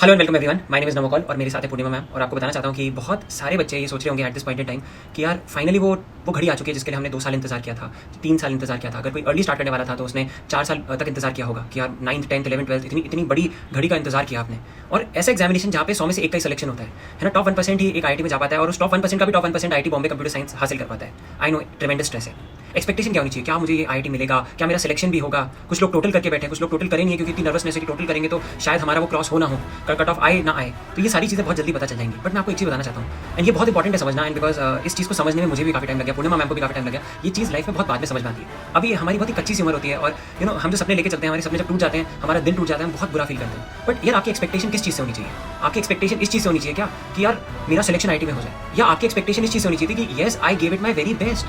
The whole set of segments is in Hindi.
Hello and welcome everyone, my name is नमोकॉल और मेरे साथ है पूर्णिमा मैम। और आपको बताना चाहता हूँ कि बहुत सारे बच्चे ये सोच रहे होंगे at this point in time कि यार फाइनली वो घड़ी आ चुकी है जिसके लिए हमने 2 साल इंतजार किया था, 3 साल इंतजार किया था। अगर कोई अर्ली स्टार्ट करने वाला था तो उसने 4 साल तक इंतजार किया होगा कि यार 9th 10th 11th 12th इतनी बड़ी घड़ी का इंतजार किया आपने। और ऐसा एग्जामिनेशन जहाँ पे 100 में से एक का ही सिलेक्शन होता है ना, टॉप 1% ही एक आईआईटी में जा पाता है और उस टॉप 1% का भी top 1% IIT Bombay computer science हासिल कर पाता है। आई नो ट्रेमेंडस स्ट्रेस है। एक्सपेक्टेशन क्या होनी चाहिए, क्या मुझे ये आईआईटी मिलेगा, क्या मेरा सिलेक्शन भी होगा। कुछ लोग टोटल करके बैठे हैं, कुछ लोग टोटल करेंगे क्योंकि इतनी नर्वसनेस है कि टोटल करेंगे तो शायद हमारा वो क्रॉस हो ना हो, कट ऑफ आए ना आए। तो ये सारी चीज़ें बहुत जल्दी पता चल जाएंगी। बट मैं आपको एक चीज़ बताना चाहता हूँ एंड ये बहुत इंपॉर्टेंट है समझना। एंड बिकॉज इस चीज़ को समझने में मुझे भी काफ़ी टाइम लगा, पूर्णिमा मैम को भी काफ़ी टाइम लगा। ये चीज़ लाइफ में बहुत बाद में समझ में आती है। अभी हमारी बहुत ही कच्ची सी उम्र होती है और हम जो सपने लेके चलते हैं, हमारे सपने जब टूट जाते हैं, हमारा दिल टूट जाता है, हम बहुत बुरा फील करते हैं। बट यार आपकी एक्सपेक्टेशन किस चीज़ से होनी चाहिए? आपकी एक्सपेक्टेशन इस चीज़ से होनी चाहिए क्या कि यार मेरा सिलेक्शन आईआईटी में हो जाए, या आपकी एक्सपेक्टेशन इस चीज़ से होनी चाहिए कि yes I give it my very best.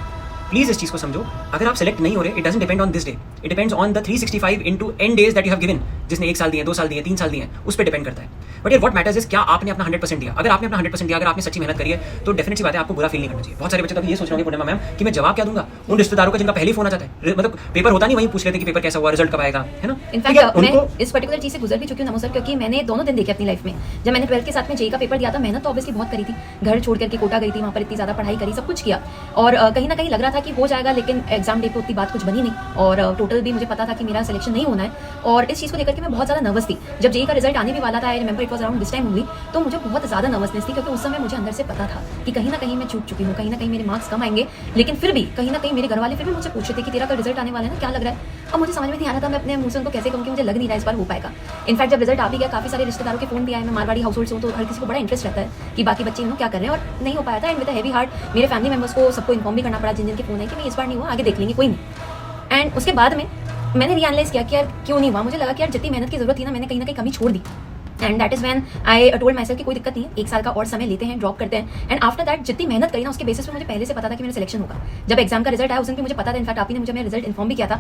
Please इस चीज को समझो। अगर आप सेलेक्ट नहीं हो रहे, it doesn't depend on this day, it depends on the 365 into n days that you have given. जिसने 1 साल दिए, 2 साल दिए, 3 साल दिए, उस पर डिपेंड करता है। बट यार व्हाट मैटर्स इज क्या आपने अपना 100% दिया। अगर आपने अपना 100% दिया, अगर आपने सच्ची मेहनत करी है तो डेफिनेटली बात है आपको बुरा फील नहीं करना चाहिए। बहुत सारे बच्चे तो ये सोच रहे होंगे पूर्णिमा मैम कि मैं जवाब क्या दूंगा उन रिश्तेदारों का जिनका पहले फोन आ जाता है, मतलब पेपर होता नहीं वहीं पूछ लेते कि पेपर कैसा हुआ, रिजल्ट कब आएगा, है ना। इनफैक्ट मैं इस पर्टिकुलर चीज से गुजर भी चुकी हूँ नमो सर, क्योंकि मैंने दोनों दिन देखे अपनी लाइफ में। जब मैंने 12th के साथ में जेई का पेपर दिया था, मेहनत तो ऑब्वियसली बहुत करी थी, घर छोड़ करके कोटा गई थी, वहाँ पर इतनी ज्यादा पढ़ाई करी, सब कुछ किया और कहीं ना कहीं लग रहा था कि हो जाएगा। लेकिन एग्जाम डे पे उतनी बात कुछ बनी नहीं और टोटल भी मुझे पता था कि मेरा सिलेक्शन नहीं होना है। और इस चीज़ को लेकर के मैं बहुत ज़्यादा नर्वस थी। जब जेई का रिजल्ट आने भी वाला था, I remember it was around this time only, तो मुझे बहुत ज़्यादा नर्वसनेस थी क्योंकि उस समय मुझे अंदर से पता था कि कहीं ना कहीं मैं चूक चुकी हूँ, कहीं ना कहीं मेरे मार्क्स कम आएंगे। लेकिन फिर भी कहीं ना कहीं मेरे घर वाले फिर भी मुझसे पूछ रहे थे कि तेरा कल रिजल्ट आने वाला है ना, क्या लग रहा है। अब मुझे समझ में नहीं आ रहा था मैं अपने मुंह से उनको कैसे कहूँ कि मुझे लग नहीं रहा इस बार हो पाएगा। इनफैक्ट जब रिजल्ट आ भी गया, काफ़ी सारे रिश्तेदारों के फोन भी आए, मैं मारवाड़ी हाउस होल्ड से हूँ तो हर किसी को बड़ा इंटरेस्ट रहता है कि बाकी बच्चे क्या कर रहे हैं, और नहीं हो पाया था। एंड विद हैवी हार्ट मेरे फैमिली मेंबर्स को सबको इन्फॉर्म भी करना पड़ा जिन जिनके फोन है कि मैं इस बार नहीं हुआ, आगे देख लेंगे, कोई नहीं। एंड उसके बाद में मैंने रियलाइज किया कि यार क्यों नहीं हुआ। मुझे लगा कि यार जितनी मेहनत की जरूरत थी ना, मैंने कहीं ना कहीं कमी छोड़ दी। And that is when I told myself कि कोई दिक्कत नहीं है, 1 साल का और समय लेते हैं, ड्रॉप करते हैं। एंड आफ्टर दैट जितनी मेहनत करी ना, उसके बेसिस पे मुझे पहले से पता था कि मेरा सिलेक्शन होगा। जब एग्जाम का रिजल्ट आया उस दिन भी मुझे पता था, इनफैक्ट आप ही ने मुझे मेरा रिजल्ट इन्फॉर्म भी किया था।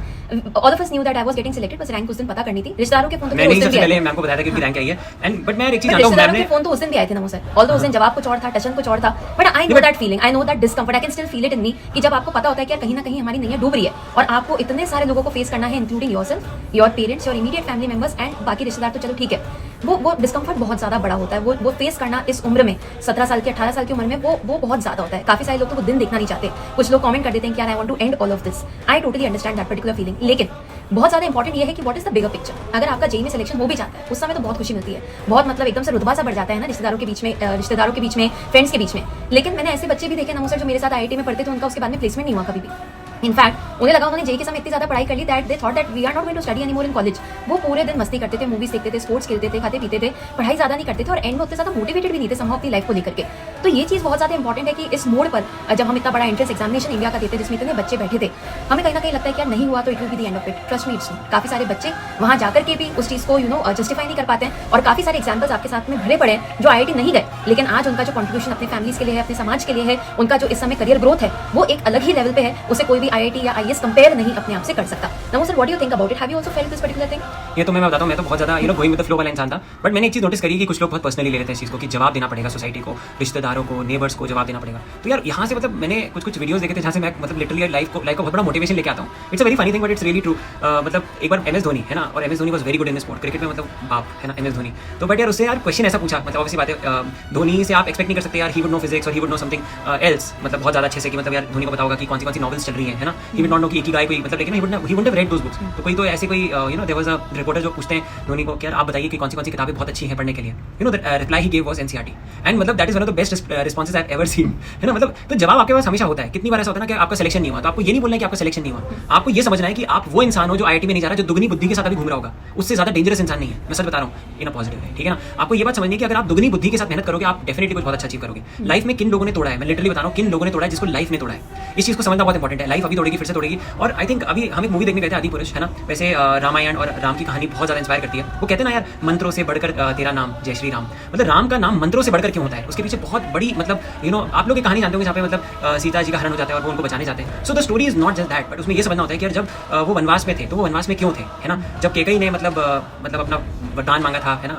All of us knew that I was getting selected, बस रैंक उस दिन पता करनी थी। रिश्तेदारों के फोन तो उस दिन भी आए, मैम को बताया था कि रैंक आई है। एंड बट मैं एक चीज जानता हूं, मैम ने फोन तो उस दिन भी आए थे ना सर, ऑल्दो उस दिन जवाब कुछ और था, टचन कुछ और था। But I know that feeling, I know that discomfort, I can still feel it in me कि जब आपको पता होता है कि कहीं ना कहीं हमारी नैया डूब रही है और आपको इतने सारे लोगों को फेस करना है, including yourself, your parents, your immediate family members and बाकी रिश्तेदार, तो चलो ठीक है, वो डिस्कम्फर्ट बहुत ज्यादा बड़ा होता है। वो फेस करना इस उम्र में, 17 साल की 18 साल की उम्र में, वो बहुत ज्यादा होता है। काफी सारे लोग तो वो दिन देखना नहीं चाहते। कुछ लोग कमेंट कर देते हैं कि I want to end all of this. I totally understand that particular feeling. लेकिन बहुत ज्यादा इंपॉर्टेंट ये है कि what is the bigger picture. अगर आपका जेई में सिलेक्शन हो भी जाता है, उस समय तो बहुत खुशी मिलती है, बहुत मतलब एकदम से रुतबा सा बढ़ जाता है ना रिश्तेदारों के बीच में, फ्रेंड्स के बीच में। लेकिन मैंने ऐसे बच्चे भी देखे नमो सर जो मेरे साथ आईआईटी में पढ़ते थे, उनका उसके बाद में प्लेसमेंट नहीं हुआ कभी भी। इनफैक्ट उन्हें लगा, उन्होंने जेई के समय इतनी ज्यादा पढ़ाई कर ली that they thought that we are not going to study anymore in college. वो पूरे दिन मस्ती करते थे, मूवीज देखते थे, स्पोर्ट्स खेलते थे, खाते पीते थे, पढ़ाई ज्यादा नहीं करते थे और एंड में उतने ज्यादा मोटिवेटेड भी नहीं थे समहाउ अपनी लाइफ को लेकर के। तो ये चीज बहुत ज्यादा इंपॉर्टेंट है कि इस मोड पर जब हम इतना बड़ा एंट्रेंस एग्जामिनेशन इंडिया का देते जिसमें इतने बच्चे बैठे थे, हमें कहीं ना कहीं लगता है कि यार नहीं हुआ तो it will be the end of it. Trust me, it's not. काफी सारे बच्चे वहां जाकर के भी उस चीज को जस्टिफाई नहीं कर पाते हैं और काफी सारे एग्जाम्पल्स आपके साथ में भरे पड़े हैं जो आईआईटी नहीं गए, लेकिन आज उनका जो कंट्रीब्यूशन अपने फैमिलीज के लिए है, अपने समाज के लिए है, उनका जो इस समय करियर ग्रोथ है, वो एक अलग ही लेवल पे है। उसे कोई भी आईआईटी या आईएएस कंपेयर नहीं अपने आप से कर सकता। नमो sir, what do you think about it? Have you also felt this particular thing? ये तो मैं बताता हूँ, मैं तो बहुत ज्यादा गोइंग विद द फ्लो वाला इंसान था। बट मैंने एक चीज नोटिस करी कि कुछ लोग बहुत पर्सनली ले लेते हैं इस चीज को कि जवाब देना पड़ेगा सोसाइटी को, रिश्तेदारों को, नेबर्स को जवाब देना पड़ेगा। तो यार यहाँ से मतलब मैंने कुछ वीडियोस देखे थे जहाँ से मैं मतलब लिटरली लाइफ को बहुत बड़ा मोटिवेशन लेके आता हूँ। It's a very funny thing but it's really true. मतलब एक बार एमएस धोनी है ना, और MS Dhoni was very good in sport, cricket में मतलब बाप है ना एमएस धोनी। तो बट यार उससे यार क्वेश्चन ऐसा पूछा, मतलब ऑब्वियसली बात है, धोनी से आप एक्सपेक्ट नहीं कर सकते यार ही वुड नो फिजिक्स और he would know something else, मतलब बहुत ज्यादा अच्छे से कि मतलब यार धोनी को पता होगा कि कौन सी नॉवेल्स चल रही है ना। ही वुड नॉट नो कि एक ही गाय कोई मतलब, लेकिन he would have read those books. तो कोई तो ऐसे कोई देयर वाज अ रिपोर्टर जो पूछते हैं धोनी को कि यार आप बताइए कि कौन सी किताबें बहुत अच्छी हैं पढ़ने के लिए। The reply he gave was NCERT. And मतलब that is one of the best responses I have ever seen, है ना। मतलब तो जवाब आपके पास हमेशा होता है। कितनी बार ऐसा होता है ना कि आपका सिलेक्शन नहीं हुआ, तो आपको ये नहीं बोलना है कि आपका सिलेक्शन नहीं हुआ, आपको ये समझना है कि आप वो इंसान हो जो आईआईटी में नहीं जा रहा, जो दुगनी बुद्धि के साथ अभी घूम रहा होगा। उससे ज्यादा डेंजरस इंसान नहीं है, मैं सच बता रहा हूँ इन अ पॉजिटिव वे, ठीक है ना। आपको ये बात समझनी है कि अगर आप दुगनी बुद्धि के साथ मेहनत करोगे, आप डेफिनेटली कुछ बहुत अच्छा अचीव करोगे। लाइफ में किन लोगों ने तोड़ा है, मैं लिटरली बता रहा हूँ किन लोगों ने तोड़ा है, जिसको लाइफ ने तोड़ा है। इस चीज को समझना बहुत इंपॉर्टेंट है। लाइफ अभी तोड़ेगी, फिर से तोड़ेगी। और आई थिंक अभी हम एक मूवी देखने गए थे आदिपुरुष, है ना। वैसे रामायण और राम की कहानी बहुत ज्यादा इंस्पायर करती है। वो कहते हैं ना यार मंत्रों से बढ़कर तेरा नाम जय श्री राम। मतलब राम का नाम मंत्रों से बढ़कर क्यों होता है, उसके पीछे बहुत बड़ी मतलब आप लोग की कहानी जानते होंगे जहाँ पे मतलब सीता जी का हरण हो जाता है और वो उनको बचाने जाते हैं. So the story is not just that, but उसमें ये समझना होता है कि यार जब वो वनवास में थे तो वो वनवास में क्यों थे, है ना. जब कैकेयी ने मतलब अपना वरदान मांगा था, है ना,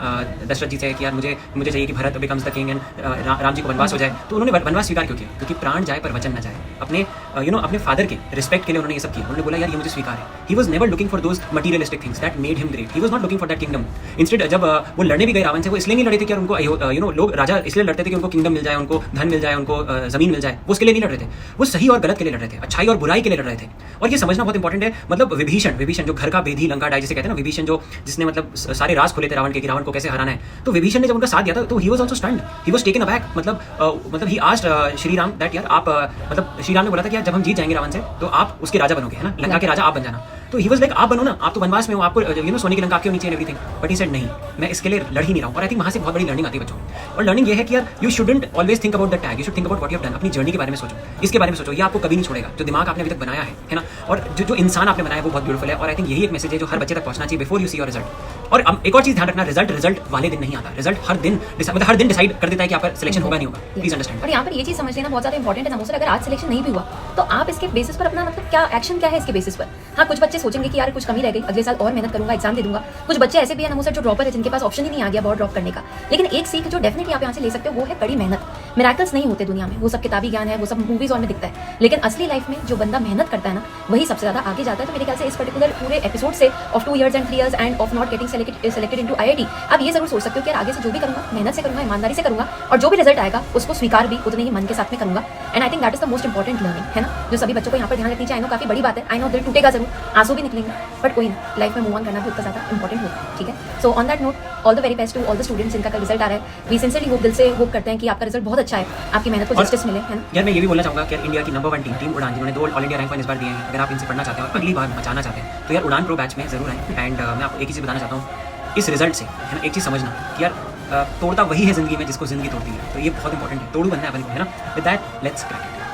दशरथ जी से कि यार मुझे चाहिए कि Bharat becomes the king and Ram ji को वनवास हो जाए. तो उन्होंने वनवास स्वीकार क्यों किया? क्योंकि प्राण जाए पर वचन न जाए. अपने अपने फादर के रिस्पेक्ट के लिए उन्होंने ये सब किया. उन्होंने बोला यार ये मुझे स्वीकार है. He was never looking for those materialistic things that made him great. He was not looking for that kingdom. Instead जब वो लड़ने भी गए रावण से, वो इसलिए नहीं लड़े थे कि यार उनको लोग राजा इसलिए लड़ते थे कि उनको किंगडम मिल जाए, उनको धन मिल जाए, उनको जमीन मिल जाए. वो उसके लिए नहीं लड़ रहे थे. वो सही और गलत के लिए लड़ रहे थे, अच्छाई और बुराई के लिए लड़ रहे थे. और ये समझना बहुत इंपॉर्टेंट है. मतलब विभीषण जो घर का बेधी लंका डाय जिसे कहते हैं ना, विभीषण जिसने मतलब सारे राज खोले थे रावण के कि रावण को कैसे हराना है. तो विभीषण ने जब उनका साथ दिया था तो he was also stunned, he was taken aback. मतलब he asked Shri Ram that यार आप मतलब श्री राम ने बोला था कि यार जब हम जीत जाएंगे रावण से तो आप उसके राजा बनोगे, है ना, लंका के राजा आप बन जाना. तो ही वाज लाइक आप बनो ना, आप तो वनवास में हो, आपको सोने की लंका आपके नीचे एवरीथिंग. बट ही सेड नहीं, मैं इसके लिए लड़ ही नहीं रहा हूँ. और आई थिंक वहाँ से बहुत बड़ी लर्निंग आती है बच्चों. और लर्निंग ये है कि यार you shouldn't always think about the tag, you should think about what you have done. अपनी जर्नी के बारे में सोचो, इसके बारे में सोचो. ये आपको कभी नहीं छोड़ेगा. जो दिमाग आपने अभी तक बनाया है ना, और जो इंसान आपने बनाया है वो बहुत ब्यूटीफुल है. और आई थिंक यही एक मैसेज है जो हर बच्चे तक पहुंचना चाहिए before you see your result. और एक और चीज ध्यान रखना, रिजल्ट वाले दिन नहीं आता. रिजल्ट हर दिन डिसाइड कर देता है कि आपका सिलेक्शन होगा नहीं होगा. Please understand. और यहाँ पर ये चीज समझ लेना बहुत ज्यादा इंपॉर्टेंट है ना. अगर आज सिलेक्शन नहीं भी हुआ तो आप इसके बेसिस पर अपना मतलब क्या एक्शन क्या है इसके बेसिस पर. हाँ, कुछ बच्चे सोचेंगे कि यार कुछ कमी रह गई, अगले साल और मेहनत करूंगा, एग्जाम दे दूंगा. कुछ बच्चे ऐसे भी है ना जो ड्रॉपर है, जिनके पास ऑप्शन ही नहीं आ गया बहुत ड्रॉप करने का. लेकिन एक सीख जो डेफिनेटली आप यहाँ से ले सकते हो वो है कड़ी मेहनत. मिरेकल्स नहीं होते दुनिया में, वो सब किताबी ज्ञान है, वो सब मूवीज और में दिखता है. लेकिन असली लाइफ में जो बंदा मेहनत करता है ना, वही सबसे ज्यादा आगे जाता है. तो मेरे ख्याल से इस पर्टिकुलर पूरे एपिसोड से of 2 years and 3 years end of not getting selected into IIT, आप ये जरूर सोच सकते हो कि यार आगे से जो भी करूंगा मेहनत से करूंगा, ईमानदारी से करूंगा, और जो भी रिजल्ट आएगा उसको स्वीकार भी उतने ही मन के साथ में करूंगा. And I think that is the most important learning, है ना, जो सभी बच्चों को यहाँ पर ध्यान रखनी चाहिए. आई नो काफी बड़ी बात है, आई नो दिल टूटेगा जरूर, आंसू भी निकलेंगे, बट कोई ना, लाइफ में मूव ऑन करना भी उतना ज्यादा इंपॉर्टेंट होता है. ठीक है. So on that note, all the very best to all the students जिनका कल रिजल्ट आ रहा है. वी सिंसियरली होप, दिल से होप करते हैं कि आपका रिजल्ट बहुत अच्छा है, आपकी मेहनत को जस्टिस मिले, है ना. यार मैं ये भी बोलना चाहूँगा कि इंडिया की नंबर 1 टीम उड़ान, जिन्होंने 2 ऑल इंडिया रैंक इस बार दिए हैं. अगर आप इनसे पढ़ना चाहते हैं और अगली बार बचाना चाहते हैं तो यार उड़ान प्रो बैच में जरूर आए. एंड मैं आपको एक ही चीज़ बताना चाहता हूँ इस रिजल्ट से, है ना. एक चीज़ समझना कि यार तोड़ता वही है जिंदगी में जिसको जिंदगी तोड़ती है. तो ये बहुत इंपॉर्टेंट है. तोड़ू बनना है अपन को, है ना. With that let's crack it.